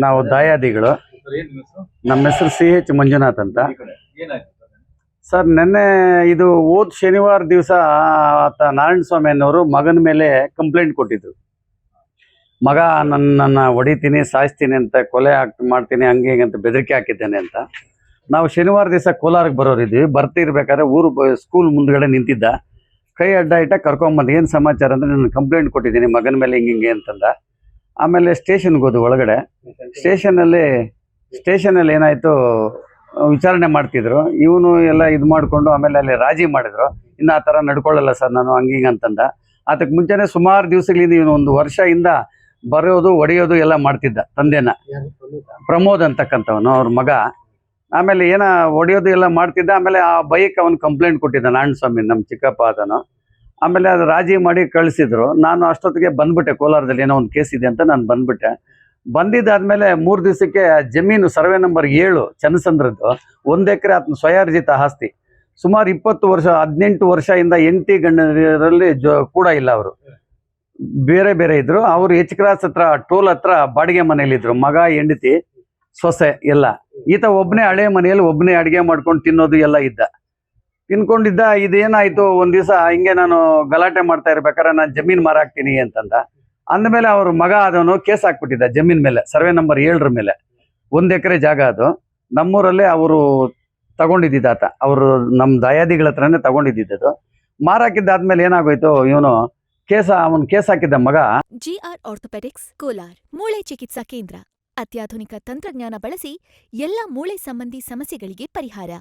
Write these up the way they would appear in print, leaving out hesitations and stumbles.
ನಾವು ದಾಯಾದಿಗಳು. ನಮ್ಮ ಹೆಸರು CH ಮಂಜುನಾಥ್ ಅಂತ ಸರ್. ನಿನ್ನೆ ಇದು ಹೋದ ಶನಿವಾರ ದಿವಸ ಆತ ನಾರಾಯಣ ಸ್ವಾಮಿ ಅನ್ನೋರು ಮಗನ ಮೇಲೆ ಕಂಪ್ಲೇಂಟ್ ಕೊಟ್ಟಿದ್ರು. ಮಗ ನನ್ನನ್ನು ಹೊಡಿತೀನಿ, ಸಾಯಿಸ್ತೀನಿ ಅಂತ, ಕೊಲೆ ಮಾಡ್ತೀನಿ, ಹಂಗೆ ಹಿಂಗೆ ಅಂತ ಬೆದರಿಕೆ ಹಾಕಿದ್ದೇನೆ ಅಂತ. ನಾವು ಶನಿವಾರ ದಿವಸ ಕೋಲಾರಕ್ಕೆ ಬರೋರಿದ್ವಿ. ಬರ್ತಿರ್ಬೇಕಾದ್ರೆ ಸ್ಕೂಲ್ ಮುಂದ್ಗಡೆ ನಿಂತಿದ್ದ, ಕೈ ಅಡ್ಡ ಇಟ್ಟ ಕರ್ಕೊಂಬಂದು ಏನು ಸಮಾಚಾರ ಅಂದರೆ ನಾನು ಕಂಪ್ಲೇಂಟ್ ಕೊಟ್ಟಿದ್ದೀನಿ ಮಗನ ಮೇಲೆ ಹಿಂಗೆ ಅಂತಂದ. ಆಮೇಲೆ ಸ್ಟೇಷನ್ಗೆ ಹೋದು. ಒಳಗಡೆ ಸ್ಟೇಷನಲ್ಲಿ ಏನಾಯಿತು, ವಿಚಾರಣೆ ಮಾಡ್ತಿದ್ರು. ಇವನು ಎಲ್ಲ ಇದು ಮಾಡಿಕೊಂಡು ಆಮೇಲೆ ಅಲ್ಲಿ ರಾಜಿ ಮಾಡಿದ್ರು. ಇನ್ನು ಆ ಥರ ನಡ್ಕೊಳ್ಳಲ್ಲ ಸರ್ ನಾನು ಹಂಗೆ ಅಂತಂದ. ಅದಕ್ಕೆ ಮುಂಚೆನೇ ಸುಮಾರು ದಿವಸಗಳಿಂದ ಇವನು 1 ವರ್ಷದಿಂದ ಬರೆಯೋದು ಹೊಡೆಯೋದು ಎಲ್ಲ ಮಾಡ್ತಿದ್ದ ತಂದೆನ. ಪ್ರಮೋದ್ ಅಂತಕ್ಕಂಥವನು ಅವ್ರ ಮಗ. ಆಮೇಲೆ ಹೊಡೆಯೋದು ಎಲ್ಲ ಮಾಡ್ತಿದ್ದ. ಆಮೇಲೆ ಆ ಬೈಕ್ ಅವನು ಕಂಪ್ಲೇಂಟ್ ಕೊಟ್ಟಿದ್ದ ನಾರಾಯಣ ಸ್ವಾಮಿ, ನಮ್ಮ ಚಿಕ್ಕಪ್ಪ ಅದನ್ನು. ಆಮೇಲೆ ಅದು ರಾಜಿ ಮಾಡಿ ಕಳಿಸಿದ್ರು. ನಾನು ಅಷ್ಟೊತ್ತಿಗೆ ಬಂದ್ಬಿಟ್ಟೆ, ಕೋಲಾರದಲ್ಲಿ ಏನೋ ಒಂದು ಕೇಸ್ ಇದೆ ಅಂತ ನಾನು ಬಂದ್ಬಿಟ್ಟೆ. ಬಂದಿದ್ದಾದ್ಮೇಲೆ 3 ದಿವಸಕ್ಕೆ ಜಮೀನು ಸರ್ವೆ ನಂಬರ್ 7 ಚನ್ನಸಂದ್ರದ್ದು 1 ಎಕರೆ ಆತನ ಸ್ವಯಾರ್ಜಿತ ಆಸ್ತಿ. ಸುಮಾರು 20 ವರ್ಷ 18 ವರ್ಷದಿಂದ ಹೆಂಡತಿ ಗಂಡರಲ್ಲಿ ಕೂಡ ಇಲ್ಲ. ಅವರು ಬೇರೆ ಬೇರೆ ಇದ್ರು. ಅವರು H ಕ್ರಾಸ್ ಹತ್ರ ಟೋಲ್ ಹತ್ರ ಬಾಡಿಗೆ ಮನೇಲಿದ್ರು. ಮಗ, ಹೆಂಡತಿ, ಸೊಸೆ ಎಲ್ಲ. ಈತ ಒಬ್ಬನೇ ಹಳೆ ಮನೆಯಲ್ಲಿ ಒಬ್ಬನೇ ಅಡುಗೆ ಮಾಡ್ಕೊಂಡು ತಿನ್ನೋದು ಎಲ್ಲ ತಿನ್ಕೊಂಡಿದ್ದ. ಇದೇನಾಯ್ತು, ಒಂದ್ ದಿವಸ ಹಿಂಗೆ ನಾನು ಗಲಾಟೆ ಮಾಡ್ತಾ ಇರ್ಬೇಕಾದ್ರೆ ನಾನು ಜಮೀನ್ ಮಾರಾಕ್ತೀನಿ ಅಂತಂದ. ಅಂದಮೇಲೆ ಅವ್ರ ಮಗ ಅದನ್ನು ಕೇಸ್ ಹಾಕ್ಬಿಟ್ಟಿದ್ದ ಜಮೀನ್ ಮೇಲೆ, ಸರ್ವೆ ನಂಬರ್ 7 ಮೇಲೆ. 1 ಎಕರೆ ಜಾಗ ಅದು. ನಮ್ಮೂರಲ್ಲೇ ಅವರು ತಗೊಂಡಿದ್ದಾತ. ಅವರು ನಮ್ಮ ದಯಾದಿಗಳ ಹತ್ರನೇ ತಗೊಂಡಿದ್ದು. ಮಾರಾಕಿದ್ದಾದ್ಮೇಲೆ ಏನಾಗೋಯ್ತು, ಅವನು ಕೇಸ್ ಹಾಕಿದ್ದ ಮಗ. GR ಆರ್ಥೋಪೆಡಿಕ್ಸ್ ಕೋಲಾರ್ ಮೂಳೆ ಚಿಕಿತ್ಸಾ ಕೇಂದ್ರ. ಅತ್ಯಾಧುನಿಕ ತಂತ್ರಜ್ಞಾನ ಬಳಸಿ ಎಲ್ಲ ಮೂಳೆ ಸಂಬಂಧಿ ಸಮಸ್ಯೆಗಳಿಗೆ ಪರಿಹಾರ.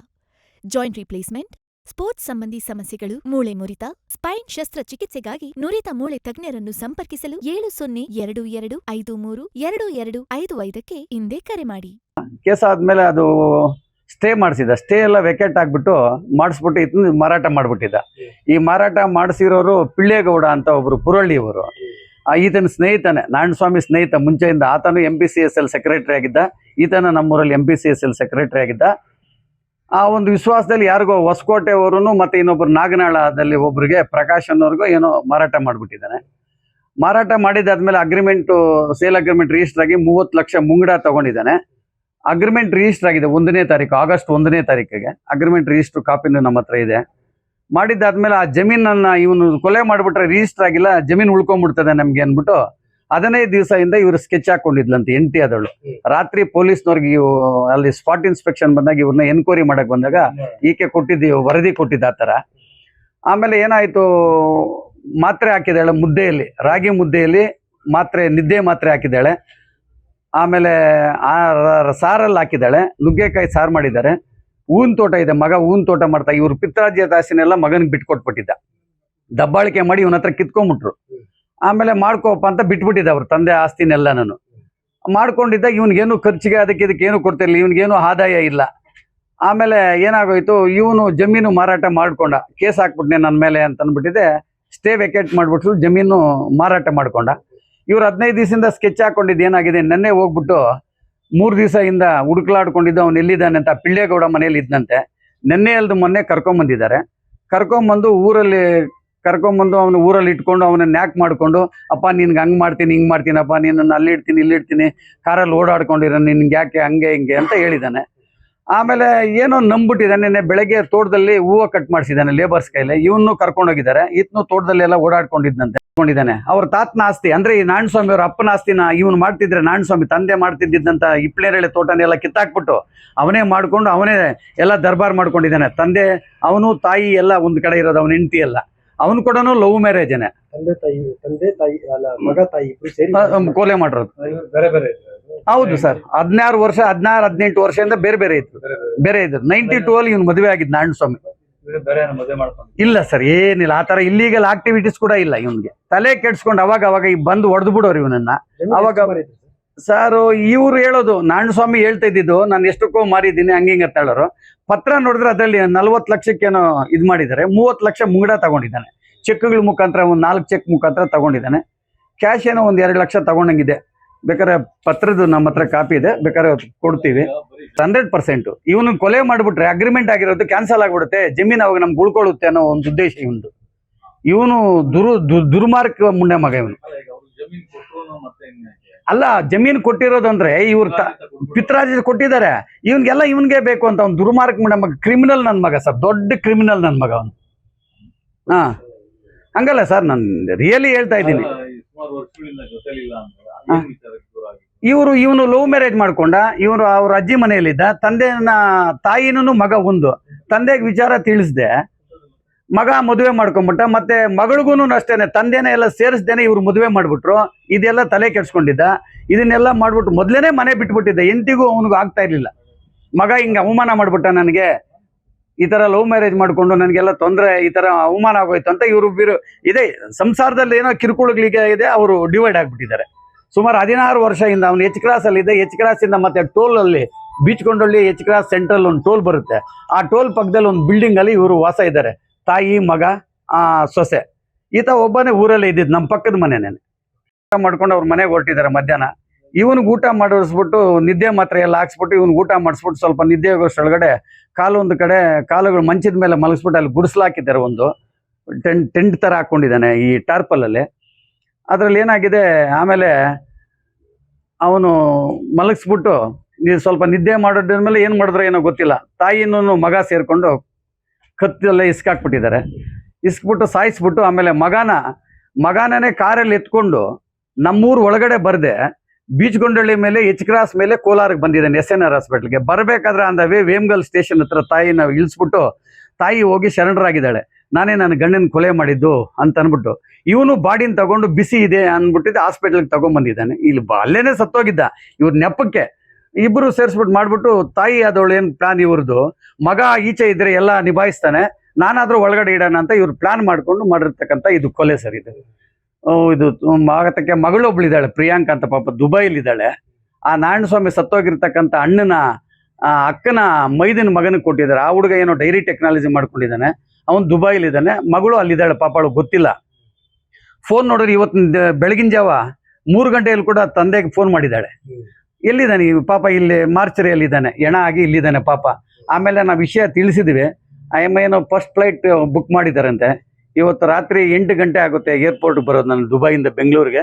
ಜಾಯಿಂಟ್ ರಿಪ್ಲೇಸ್ಮೆಂಟ್, ಸ್ಪೋರ್ಟ್ಸ್ ಸಂಬಂಧಿ ಸಮಸ್ಯೆಗಳು, ಮೂಳೆ ಮುರಿತ, ಸ್ಪೈನ್ ಶಸ್ತ್ರಚಿಕಿತ್ಸೆಗಾಗಿ ನುರಿತ ಮೂಳೆ ತಜ್ಞರನ್ನು ಸಂಪರ್ಕಿಸಲು 7022532255ಕ್ಕೆ ಹಿಂದೆ ಕರೆ ಮಾಡಿ. ಕೇಸ್ ಆದ್ಮೇಲೆ ಅದು ಸ್ಟೇ ಮಾಡಿಸಿದ. ಸ್ಟೇ ಎಲ್ಲ ವೆಕೆಟ್ ಆಗ್ಬಿಟ್ಟು ಮಾಡಿಸ್ಬಿಟ್ಟು ಇದನ್ನ ಮಾರಾಟ ಮಾಡ್ಬಿಟ್ಟಿದ್ದ. ಈ ಮಾರಾಟ ಮಾಡಿಸಿರೋರು ಪಿಳ್ಳೇಗೌಡ ಅಂತ ಒಬ್ರು ಪುರಳ್ಳಿಯವರು. ಈತನ ಸ್ನೇಹಿತನೇ, ನಾರಾಯಣ ಸ್ವಾಮಿ ಸ್ನೇಹಿತ ಮುಂಚೆಯಿಂದ. ಆತನು MPCSL ಸೆಕ್ರೆಟರಿ ಆಗಿದ್ದ. ಈತನ ನಮ್ಮೂರಲ್ಲಿ MPCSL ಸೆಕ್ರೆಟರಿ ಆಗಿದ್ದ. ಆ ಒಂದು ವಿಶ್ವಾಸದಲ್ಲಿ ಯಾರಿಗೋ ಹೊಸಕೋಟೆ ಅವರೂ ಮತ್ತೆ ಇನ್ನೊಬ್ರು ನಾಗನಾಳದಲ್ಲಿ ಒಬ್ರಿಗೆ ಪ್ರಕಾಶ್ ಅನ್ನೋರ್ಗೋ ಏನೋ ಮಾರಾಟ ಮಾಡಿಬಿಟ್ಟಿದ್ದಾನೆ. ಮಾರಾಟ ಮಾಡಿದಾದ್ಮೇಲೆ ಸೇಲ್ ಅಗ್ರಿಮೆಂಟ್ ರಿಜಿಸ್ಟರ್ ಆಗಿ 30 ಲಕ್ಷ ಮುಂಗಡ ತಗೊಂಡಿದ್ದಾನೆ. ಅಗ್ರಿಮೆಂಟ್ ರಿಜಿಸ್ಟರ್ ಆಗಿದೆ 1ನೇ ತಾರೀಕು, ಆಗಸ್ಟ್ 1ನೇ ತಾರೀಕಿಗೆ. ಅಗ್ರಿಮೆಂಟ್ ರಿಜಿಸ್ಟರ್ ಕಾಪಿನೂ ನಮ್ಮ ಹತ್ರ ಇದೆ. ಮಾಡಿದ್ದಾದ್ಮೇಲೆ ಆ ಜಮೀನನ್ನ ಇವನು ಕೊಲೆ ಮಾಡಿಬಿಟ್ರೆ ರಿಜಿಸ್ಟರ್ ಆಗಿಲ್ಲ, ಜಮೀನು ಉಳ್ಕೊಂಡ್ಬಿಡ್ತದೆ ನಮ್ಗೆ ಅಂದ್ಬಿಟ್ಟು 15 ದಿವಸದಿಂದ ಇವರು ಸ್ಕೆಚ್ ಹಾಕೊಂಡಿದ್ಲಂತೆ ಹೆಂಡತಿ ಆದವಳು. ರಾತ್ರಿ ಪೊಲೀಸ್ನವ್ರಿಗೆ ಅಲ್ಲಿ ಸ್ಪಾಟ್ ಇನ್ಸ್ಪೆಕ್ಷನ್ ಬಂದಾಗ ಇವ್ರನ್ನ ಎನ್ಕ್ವೈರಿ ಮಾಡಕ್ ಬಂದಾಗ ಈಕೆ ವರದಿ ಕೊಟ್ಟಿದ್ದ ಆ ಥರ. ಆಮೇಲೆ ಏನಾಯ್ತು, ಮಾತ್ರೆ ಹಾಕಿದ್ದಾಳೆ ಮುದ್ದೆಯಲ್ಲಿ, ರಾಗಿ ಮುದ್ದೆಯಲ್ಲಿ ನಿದ್ದೆ ಮಾತ್ರೆ ಹಾಕಿದ್ದಾಳೆ. ಆಮೇಲೆ ಸಾರಲ್ಲಿ ಹಾಕಿದ್ದಾಳೆ. ನುಗ್ಗೆಕಾಯಿ ಸಾರು ಮಾಡಿದ್ದಾರೆ. ಹೂವಿನ ತೋಟ ಇದೆ, ಮಗ ಹೂವಿನ ತೋಟ ಮಾಡ್ತಾ. ಇವ್ರು ಪಿತ್ರಾಜ್ಯ ದಾಸಿನೆಲ್ಲ ಮಗನಿಗೆ ಬಿಟ್ಕೊಟ್ಬಿಟ್ಟಿದ್ದ. ದಬ್ಬಾಳಿಕೆ ಮಾಡಿ ಇವನ ಹತ್ರ ಕಿತ್ಕೊಂಡ್ಬಿಟ್ರು. ಆಮೇಲೆ ಮಾಡ್ಕೋಪ್ಪ ಅಂತ ಬಿಟ್ಬಿಟ್ಟಿದ್ದ ಅವ್ರ ತಂದೆ ಆಸ್ತಿನೆಲ್ಲ. ನಾನು ಮಾಡ್ಕೊಂಡಿದ್ದಾಗ ಇವನಿಗೇನು ಖರ್ಚಿಗೆ ಇದಕ್ಕೆ ಏನು ಕೊಡ್ತಿರ್ಲಿಲ್ಲ, ಇವನಿಗೇನು ಆದಾಯ ಇಲ್ಲ. ಆಮೇಲೆ ಏನಾಗೋಯ್ತು, ಇವನು ಜಮೀನು ಮಾರಾಟ ಮಾಡ್ಕೊಂಡ. ಕೇಸ್ ಹಾಕ್ಬಿಟ್ನೆ ನನ್ನ ಮೇಲೆ ಅಂತ ಅಂದ್ಬಿಟ್ಟಿದೆ. ಸ್ಟೇ ವೆಕೇಟ್ ಮಾಡ್ಬಿಟ್ಟು ಜಮೀನು ಮಾರಾಟ ಮಾಡ್ಕೊಂಡ. ಇವ್ರು 15 ದಿವಸದಿಂದ ಸ್ಕೆಚ್ ಹಾಕೊಂಡಿದ್ದು ಏನಾಗಿದೆ, ನೆನ್ನೆ ಹೋಗ್ಬಿಟ್ಟು 3 ದಿವಸದಿಂದ ಹುಡುಕ್ಲಾಡ್ಕೊಂಡಿದ್ದು ಅವನು ಎಲ್ಲಿದ್ದಾನೆ ಅಂತ ಪಿಳ್ಳೇಗೌಡ ಮನೇಲಿ ಇದ್ದಂತೆ. ಮೊನ್ನೆ ಕರ್ಕೊಂಬಂದಿದ್ದಾರೆ. ಕರ್ಕೊಂಬಂದು ಅವನು ಊರಲ್ಲಿ ಇಟ್ಕೊಂಡು ಅವನನ್ನ ಯಾಕೆ ಮಾಡ್ಕೊಂಡು, ಅಪ್ಪ ನಿನ್ಗೆ ಹಂಗೆ ಮಾಡ್ತೀನಿ ಹಿಂಗೆ ಮಾಡ್ತೀನಪ್ಪ, ನಿನ್ನನ್ನು ಅಲ್ಲಿ ಇಡ್ತೀನಿ ಕಾರಲ್ಲಿ ಓಡಾಡ್ಕೊಂಡಿರೋ, ನಿನ್ಗೆ ಯಾಕೆ ಹಂಗೆ ಹಿಂಗೆ ಅಂತ ಹೇಳಿದ್ದಾನೆ. ಆಮೇಲೆ ಏನೋ ನಂಬಿಟ್ಟಿದ್ದಾನೆ. ಬೆಳಗ್ಗೆ ತೋಟದಲ್ಲಿ ಹೂವು ಕಟ್ ಮಾಡಿಸಿದ್ದಾನೆ ಲೇಬರ್ಸ್ ಕೈಲಿ. ಇವನು ಕರ್ಕೊಂಡೋಗಿದ್ದಾರೆ. ಈತನು ತೋಟದಲ್ಲಿ ಎಲ್ಲ ಓಡಾಡ್ಕೊಂಡಿದ್ದಾನೆ. ಅವ್ರ ತಾತನ ಆಸ್ತಿ ಅಂದ್ರೆ ಈ ನಾರಾಯಣ ಸ್ವಾಮಿ ಅವ್ರ ಅಪ್ಪನ ಆಸ್ತಿನ ಇವನು ಮಾಡ್ತಿದ್ರೆ, ನಾರಾಯಣ ಸ್ವಾಮಿ ತಂದೆ ಮಾಡ್ತಿದ್ದಂತ ಇಪ್ಲೇರೆಳೆ ತೋಟನೆಲ್ಲ ಕಿತ್ತಾಕ್ಬಿಟ್ಟು ಅವನೇ ಮಾಡ್ಕೊಂಡು ಅವನೇ ಎಲ್ಲ ದರ್ಬಾರ್ ಮಾಡ್ಕೊಂಡಿದ್ದಾನೆ. ತಂದೆ, ಅವನು ತಾಯಿ ಎಲ್ಲ ಒಂದ್ ಕಡೆ ಇರೋದು, ಅವನ ಹೆಂಡತಿ ಎಲ್ಲ. ಅವನು ಕೂಡ ಲವ್ ಮ್ಯಾರೇಜ್ ಕೊಲೆ ಮಾಡಿರೋದು. ಹೌದು ಸರ್. 18 ವರ್ಷದಿಂದ ಬೇರೆ ಇದ್ರು. 92 ಅಲ್ಲಿ ಇವನು ಮದುವೆ ಆಗಿದ್ದು ನಾರಾಯಣ ಸ್ವಾಮಿ. ಇಲ್ಲ ಸರ್, ಏನಿಲ್ಲ. ಆತರ ಇಲ್ಲಿಗಲ್ ಆಕ್ಟಿವಿಟೀಸ್ ಕೂಡ ಇಲ್ಲ ಇವನ್ಗೆ. ತಲೆ ಕೆಡ್ಸ್ಕೊಂಡು ಅವಾಗ ಬಂದು ಹೊಡೆದು ಬಿಡೋರು ಇವನನ್ನ. ಅವಾಗ ಸರ್ ಇವ್ರು ಹೇಳೋದು, ನಾರಾಯಣ ಸ್ವಾಮಿ ಹೇಳ್ತಾ ಇದ್ದಿದ್ದು ನಾನು ಎಷ್ಟಕ್ಕೋ ಮಾರಿದ್ದೀನಿ ಹಂಗೆ ಅಂತ ಹೇಳೋರು. ಪತ್ರ ನೋಡಿದ್ರೆ ಅದರಲ್ಲಿ 40 ಲಕ್ಷಕ್ಕೇನೋ ಇದು ಮಾಡಿದ್ದಾರೆ. 30 ಲಕ್ಷ ಮುಂಗಡ ತಗೊಂಡಿದ್ದಾನೆ. ಚೆಕ್ಗಳ ಮುಖಾಂತರ ಒಂದು 4 ಚೆಕ್ ಮುಖಾಂತರ ತಗೊಂಡಿದ್ದಾನೆ. ಕ್ಯಾಶ್ ಏನೋ ಒಂದು 2 ಲಕ್ಷ ತಗೊಂಡಂಗಿದೆ. ಬೇಕಾದ್ರೆ ಪತ್ರದ ನಮ್ಮ ಹತ್ರ ಕಾಪಿ ಇದೆ, ಬೇಕಾದ್ರೆ ಕೊಡ್ತೀವಿ. 100% ಇವನು ಕೊಲೆ ಮಾಡಿಬಿಟ್ರೆ ಅಗ್ರಿಮೆಂಟ್ ಆಗಿರೋದು ಕ್ಯಾನ್ಸಲ್ ಆಗ್ಬಿಡುತ್ತೆ, ಜಮೀನು ಅವಾಗ ನಮ್ಗೆ ಉಳ್ಕೊಳ್ಳುತ್ತೆ ಅನ್ನೋ ಒಂದು ಉದ್ದೇಶ ಇವನು ದುರ್ಮಾರ್ಗ ಮುಂಡೆ ಮಗ ಇವನು. ಅಲ್ಲ ಜಮೀನು ಕೊಟ್ಟಿರೋದು ಅಂದ್ರೆ ಇವ್ರ ಪಿತ್ರಾಜ ಕೊಟ್ಟಿದ್ದಾರೆ, ಇವನ್ಗೆಲ್ಲ ಇವನ್ಗೆ ಬೇಕು ಅಂತ ಅವ್ನು ದುರ್ಮಾರ್ಗ ಮಗ, ಕ್ರಿಮಿನಲ್ ನನ್ ಮಗ ಸರ್, ದೊಡ್ಡ ಕ್ರಿಮಿನಲ್ ನನ್ ಮಗ ಅವನು. ಹಾ ಹಂಗಲ್ಲ ಸರ್, ನಾನು ರಿಯಲಿ ಹೇಳ್ತಾ ಇದ್ದೀನಿ. ಇವನು ಲವ್ ಮ್ಯಾರೇಜ್ ಮಾಡ್ಕೊಂಡ, ಇವನು ಅವ್ರ ಅಜ್ಜಿ ಮನೆಯಲ್ಲಿದ್ದ, ತಾಯಿನೂ ಮಗ ಒಂದು, ತಂದೆಗೆ ವಿಚಾರ ತಿಳಿಸ್ದೆ, ಮಗ ಮದುವೆ ಮಾಡ್ಕೊಂಡ್ಬಿಟ್ಟ. ಮತ್ತೆ ಮಗಳಿಗೂ ಅಷ್ಟೇನೆ ತಂದೆನೇ ಎಲ್ಲ ಸೇರಿಸ್ದೇನೆ ಇವ್ರು ಮದುವೆ ಮಾಡ್ಬಿಟ್ರು. ಇದೆಲ್ಲ ತಲೆ ಕೆಡ್ಸ್ಕೊಂಡಿದ್ದ, ಇದನ್ನೆಲ್ಲ ಮಾಡ್ಬಿಟ್ಟು ಮೊದ್ಲೇನೆ ಮನೆ ಬಿಟ್ಬಿಟ್ಟಿದ್ದ. ಎಂಟಿಗೂ ಅವನಿಗೂ ಆಗ್ತಾ ಇರ್ಲಿಲ್ಲ. ಮಗ ಹಿಂಗ ಅವಮಾನ ಮಾಡ್ಬಿಟ್ಟ ನನಗೆ, ಈ ತರ ಲವ್ ಮ್ಯಾರೇಜ್ ಮಾಡ್ಕೊಂಡು ನನಗೆಲ್ಲ ತೊಂದರೆ, ಈ ತರ ಅವಮಾನ ಆಗೋಯ್ತು ಅಂತ ಇವರು ಇದೆ ಸಂಸಾರದಲ್ಲಿ ಏನೋ ಕಿರುಕುಳಗಳಿಗೆ ಇದೆ, ಅವರು ಡಿವೈಡ್ ಆಗ್ಬಿಟ್ಟಿದ್ದಾರೆ. ಸುಮಾರು 16 ವರ್ಷದಿಂದ ಅವನು ಎಚ್ ಕ್ರಾಸ್ ಅಲ್ಲಿ ಇದೆ. ಎಚ್ ಕ್ರಾಸ್ ಇಂದ ಮತ್ತೆ ಟೋಲ್ ಅಲ್ಲಿ ಬೀಚ್ಕೊಂಡಳ್ಳಿ ಎಚ್ ಕ್ರಾಸ್ ಸೆಂಟ್ರಲ್ ಒಂದು ಟೋಲ್ ಬರುತ್ತೆ, ಆ ಟೋಲ್ ಪಕ್ಕದಲ್ಲಿ ಒಂದು ಬಿಲ್ಡಿಂಗ್ ಅಲ್ಲಿ ಇವರು ವಾಸ ಇದ್ದಾರೆ, ತಾಯಿ ಮಗ ಸೊಸೆ. ಈತ ಒಬ್ಬನೇ ಊರಲ್ಲೇ ಇದ್ದಿದ್ದು, ನಮ್ಮ ಪಕ್ಕದ ಮನೆನೇ. ಊಟ ಮಾಡ್ಕೊಂಡು ಅವ್ರ ಮನೆಗೆ ಹೊರಟಿದ್ದಾರೆ. ಮಧ್ಯಾಹ್ನ ಇವನಿಗೆ ಊಟ ಮಾಡಿಸ್ಬಿಟ್ಟು ನಿದ್ದೆ ಮಾತ್ರ ಎಲ್ಲ ಹಾಕ್ಸ್ಬಿಟ್ಟು ಇವ್ನಿಗೆ ಊಟ ಮಾಡಿಸ್ಬಿಟ್ಟು ಸ್ವಲ್ಪ ನಿದ್ದೆ ಹೋಗೋಷ್ಟೊಳಗಡೆ ಕಾಲೊಂದು ಕಡೆ ಕಾಲುಗಳು ಮಂಚದ ಮೇಲೆ ಮಲಗಿಸ್ಬಿಟ್ಟು ಅಲ್ಲಿ ಗುಡಿಸ್ಲಾಕಿದ್ದಾರೆ. ಒಂದು ಟೆಂಟ್ ತರ ಹಾಕೊಂಡಿದ್ದಾನೆ ಈ ಟಾರ್ಪಲ್ ಅಲ್ಲಿ. ಅದ್ರಲ್ಲಿ ಏನಾಗಿದೆ, ಆಮೇಲೆ ಅವನು ಮಲಗಿಸ್ಬಿಟ್ಟು ನೀವು ಸ್ವಲ್ಪ ನಿದ್ದೆ ಮಾಡೋದ್ರ ಮೇಲೆ ಏನ್ ಮಾಡಿದ್ರೆ ಏನೋ ಗೊತ್ತಿಲ್ಲ, ತಾಯಿನೂ ಮಗ ಸೇರ್ಕೊಂಡು ಕತ್ತೆಲ್ಲ ಇಸ್ಕಾಕ್ಬಿಟ್ಟಿದ್ದಾರೆ. ಇಸ್ಕ್ಬಿಟ್ಟು ಸಾಯಿಸ್ಬಿಟ್ಟು ಆಮೇಲೆ ಮಗನೇ ಕಾರಲ್ಲಿ ಎತ್ಕೊಂಡು ನಮ್ಮೂರ್ ಒಳಗಡೆ ಬರ್ದೆ ಬೀಚ್ಗೊಂಡಳ್ಳಿ ಮೇಲೆ ಎಚ್ ಕ್ರಾಸ್ ಮೇಲೆ ಕೋಲಾರಕ್ಕೆ ಬಂದಿದ್ದಾನೆ, SNR ಹಾಸ್ಪಿಟ್ಲ್ಗೆ. ಬರಬೇಕಾದ್ರೆ ಅಂದ ವೇಮ್ಗಲ್ ಸ್ಟೇಷನ್ ಹತ್ರ ತಾಯಿನ ಇಳಿಸ್ಬಿಟ್ಟು ತಾಯಿ ಹೋಗಿ ಶರಣರಾಗಿದ್ದಾಳೆ, ನಾನೇ ನನ್ನ ಗಂಡನ ಕೊಲೆ ಮಾಡಿದ್ದು ಅಂತ ಅನ್ಬಿಟ್ಟು. ಇವನು ಬಾಡಿನ ತಗೊಂಡು ಬಿಸಿ ಇದೆ ಅನ್ಬಿಟ್ಟಿದ್ದು ಹಾಸ್ಪಿಟ್ಲಿಗೆ ತಗೊಂಡ್ಬಂದಿದ್ದಾನೆ. ಇಲ್ಲಿ ಅಲ್ಲೇನೆ ಸತ್ತೋಗಿದ್ದ ಇವ್ರ ನೆಪಕ್ಕೆ. ಇಬ್ರು ಸೇರಿಸ್ಬಿಟ್ಟು ಮಾಡ್ಬಿಟ್ಟು ತಾಯಿ ಆದವಳು ಏನ್ ಪ್ಲಾನ್ ಇವ್ರದ್ದು, ಮಗ ಈಚೆ ಇದ್ರೆ ಎಲ್ಲ ನಿಭಾಯಿಸ್ತಾನೆ, ನಾನಾದ್ರೂ ಒಳಗಡೆ ಇಡೋಣ ಅಂತ ಇವ್ರು ಪ್ಲಾನ್ ಮಾಡ್ಕೊಂಡು ಮಾಡಿರ್ತಕ್ಕಂಥ ಇದು ಕೊಲೆ ಸರ್. ಇದು ಆಗತಕ್ಕೆ ಮಗಳೊಬ್ಳಿದ್ದಾಳೆ ಪ್ರಿಯಾಂಕಾ ಅಂತ, ಪಾಪ ದುಬೈಲಿದ್ದಾಳೆ. ಆ ನಾರಾಯಣಸ್ವಾಮಿ ಸತ್ತೋಗಿರ್ತಕ್ಕಂಥ ಅಣ್ಣನ ಅಕ್ಕನ ಮೈದಿನ ಮಗನಿಗೆ ಕೊಟ್ಟಿದ್ದಾರೆ. ಆ ಹುಡುಗ ಏನೋ ಡೈರಿ ಟೆಕ್ನಾಲಜಿ ಮಾಡ್ಕೊಂಡಿದ್ದಾನೆ, ಅವನು ದುಬೈಲಿದ್ದಾನೆ, ಮಗಳು ಅಲ್ಲಿದ್ದಾಳೆ, ಪಾಪ ಅವಳು ಗೊತ್ತಿಲ್ಲ. ಫೋನ್ ನೋಡಿದ್ರೆ ಇವತ್ತು ಬೆಳಗಿನ ಜಾವ 3 ಗಂಟೆಯಲ್ಲಿ ಕೂಡ ತಂದೆಗೆ ಫೋನ್ ಮಾಡಿದ್ದಾಳೆ. ಎಲ್ಲಿದ್ದಾನೆ ಪಾಪ? ಇಲ್ಲಿ ಮಾರ್ಚರಿಯಲ್ಲಿದ್ದಾನೆ, ಹೆಣ ಆಗಿ ಇಲ್ಲಿದ್ದಾನೆ ಪಾಪ. ಆಮೇಲೆ ನಾವು ವಿಷಯ ತಿಳಿಸಿದ್ವಿ, ಏನೋ ಫಸ್ಟ್ ಫ್ಲೈಟ್ ಬುಕ್ ಮಾಡಿದಾರಂತೆ. ಇವತ್ತು ರಾತ್ರಿ 8 ಗಂಟೆ ಆಗುತ್ತೆ ಏರ್ಪೋರ್ಟ್ ಬರೋದು ನಾನು ದುಬೈಯಿಂದ ಬೆಂಗಳೂರಿಗೆ.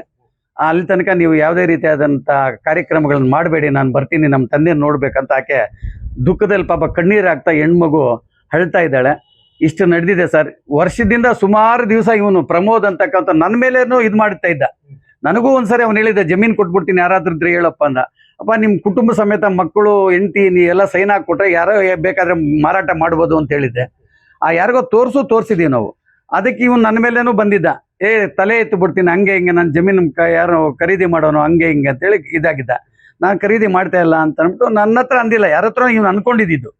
ಅಲ್ಲಿ ತನಕ ನೀವು ಯಾವುದೇ ರೀತಿಯಾದಂಥ ಕಾರ್ಯಕ್ರಮಗಳನ್ನ ಮಾಡಬೇಡಿ, ನಾನು ಬರ್ತೀನಿ, ನಮ್ಮ ತಂದೆ ನೋಡ್ಬೇಕಂತ ಆಕೆ ದುಃಖದಲ್ಲಿ ಪಾಪ ಕಣ್ಣೀರಾಗ್ತಾ ಹೆಣ್ಮಗು ಅಳ್ತಾ ಇದ್ದಾಳೆ. ಇಷ್ಟು ನಡೆದಿದೆ ಸರ್. ವರ್ಷದಿಂದ ಸುಮಾರು ದಿವಸ ಇವನು ಪ್ರಮೋದ್ ಅಂತಕ್ಕಂಥ ನನ್ನ ಮೇಲೇನೂ ಇದು ಮಾಡ್ತಾ ಇದ್ದ. ನನಗೂ ಒಂದ್ಸರಿ ಅವ್ನು ಹೇಳಿದ್ದೆ, ಜಮೀನು ಕೊಟ್ಬಿಡ್ತೀನಿ ಯಾರಾದ್ರೂ ಇದ್ರೆ ಹೇಳಪ್ಪ ಅಂದ. ಅಪ್ಪ ನಿಮ್ಮ ಕುಟುಂಬ ಸಮೇತ ಮಕ್ಕಳು ಹೆಂಡತಿ ನೀ ಎಲ್ಲ ಸೈನ್ ಹಾಕ್ಕೊಟ್ರೆ ಯಾರೋ ಬೇಕಾದ್ರೆ ಮಾರಾಟ ಮಾಡ್ಬೋದು ಅಂತ ಹೇಳಿದ್ದೆ. ಯಾರಿಗೋ ತೋರಿಸಿದೀವಿ ನಾವು. ಅದಕ್ಕೆ ಇವನು ನನ್ನ ಮೇಲೇನೂ ಬಂದಿದ್ದ, ತಲೆ ಎತ್ತು ಬಿಡ್ತೀನಿ ಹಂಗೆ ಹಿಂಗೆ, ನನ್ನ ಜಮೀನು ಯಾರೋ ಖರೀದಿ ಮಾಡೋನು ಹಂಗೆ ಹಿಂಗೆ ಅಂತೇಳಿ ಇದಾಗಿದ್ದ. ನಾನು ಖರೀದಿ ಮಾಡ್ತಾ ಇಲ್ಲ ಅಂತ ಅಂದ್ಬಿಟ್ಟು ನನ್ನ ಹತ್ರ ಅಂದಿಲ್ಲ, ಯಾರ ಹತ್ರ ಇವ್ನು ಅನ್ಕೊಂಡಿದ್ದು.